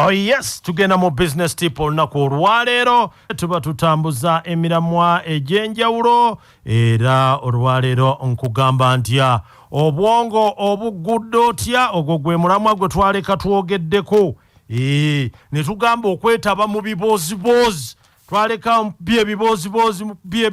Oh yes, tugenda mu business tip olunaku olwaleero tuba tutambuza emiramwa egy'enjawulo era olwaleero nkugamba ntya obwongo obugudde otya ogwo gwe mulamwa gwe twaleka twogeddeko ne tugamba okwetaba mu biboozibozi twaleka bye ebibooziboozi bye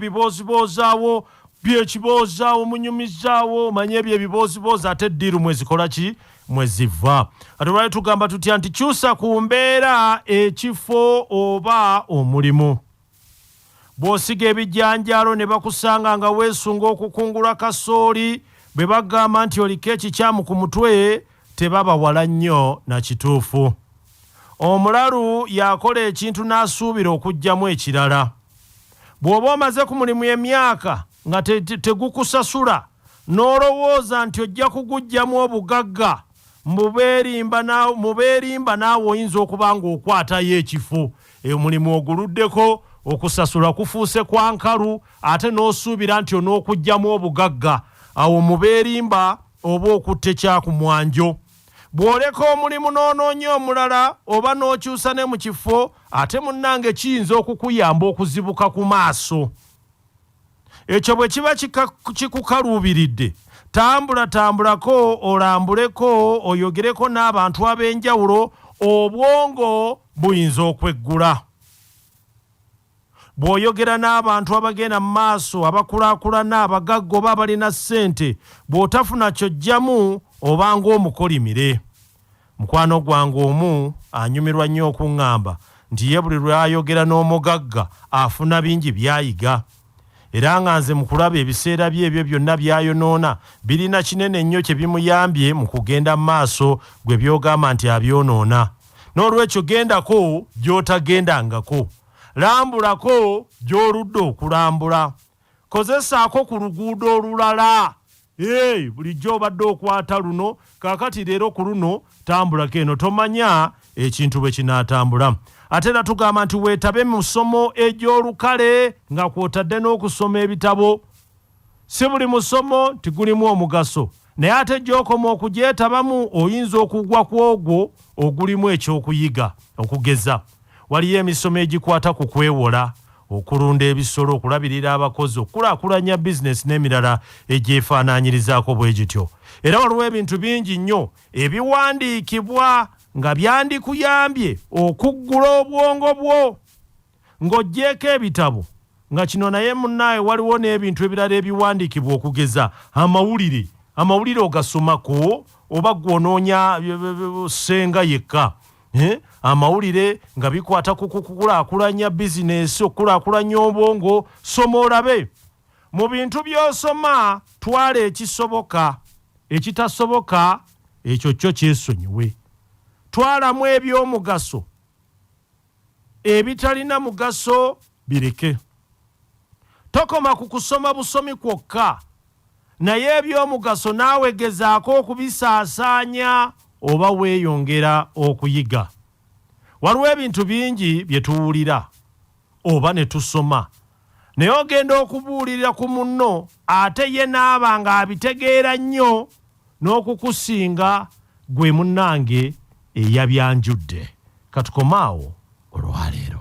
ekiboozawo munyumizaawo manye bye ebibooziboozi ate eddiiru mwezikola ki mweziva ate lwali tugamba tutya nti kyusa ku mbeera ekifo oba omulimu bw'osiga ebijjanjaalo ne bakusanga nga weesunga okukungula kasooli bwe bagamba nti oliko ekikyamu ku mutwe tebaba wala nnyo na kituufu omulalu yakola ekintu n'asuubira okugyamu ekirala bw'oba omaze ku mulimu emyaka nga tegukusasula n'olowooza nti ojja kuguggyamu obugagga mubeerimba naawe oyinza okuba ng'okwatayo ekifo omulimu oguluddeko okusasula kufuuse kwa nkalu ate n'osuubira nti on'okuggyamu obugagga awo mubeerimba oba okutta ekyakumwanjo bw'oleka omulimu n'onoonya omulala oba n'okyusa ne mu kifo ate munnange kiyinza okukuyamba okuzibuka ku maaso ekyo bwe kiba kikukaluubiridde tambulako olambuleko oyogereko n'abantu ab'enjawulo obwongo buyinza okweggula bw'oyogera n'abantu abagenda mu maaso abakulaakulana abagagga oba abalina ssente bw'otafuna kyojjamu obanga omukolimire mukwano gwange omu anyumirwa nnyo okuŋŋamba nti ye buli lwayogera n'omugagga afuna bingi by'ayiga era nga nze mu kulaba ebiseera bye ebyo byonna byayonoona birina kinene nnyo kye bimuyambye mu kugenda mu maaso gwe byogamba nti abyonoona n'olwekyo gendako gy'otagendangako lambulako gy'oludde okulambula kozesaako ku luguudo olulala bulijjo obadde okwata luno kaakati leero ku luno tambulako eno tomanya ekintu bwe kinaatambula ate era tugamba nti weetabe mu ssomo egy'olukale nga kw'otadde n'okusoma ebitabo si buli musomo tigulimu omugaso naye ate gy'okoma okugyetabamu oyinza okugwa ku ogwo ogulimu ekyokuyiga okugeza waliyo emisomo egikwata ku kwewola okulunda ebisolo okulabirira abakozi okukulaakulanya bizinesi n'emirala egyefaanaanyirizaako bwe gityo era waliwo ebintu bingi nnyo ebiwandiikibwa nga byandikuyambye okuggula obwongo bwo ng'oggyeko ebitabo nga kino naye munnaawe waliwo n'ebintu ebirala ebiwandiikibwa okugeza amawulire ogasomako oba gw'onoonya ssenga yekka amawulire nga bikwata ku kukulaakulanya bizinesi okukulaakulanya obwongo soma olabe mu bintu by'osoma twala ekisoboka ekitasoboka ekyo kyo kyesonyiwe twalamu eby'omugaso ebitalina mugaso bireke tokoma ku kusoma busomi kwokka naye eby'omugaso naawe gezaako okubisaasaanya oba weeyongera okuyiga waliwo ebintu bingi bye tuwulira oba ne tusoma naye ogenda okubuulirira ku munno ate ye naaba nga abitegeera nnyo n'okukusinga gwe munnange eyabyanjudde katukomaawo olwaleero.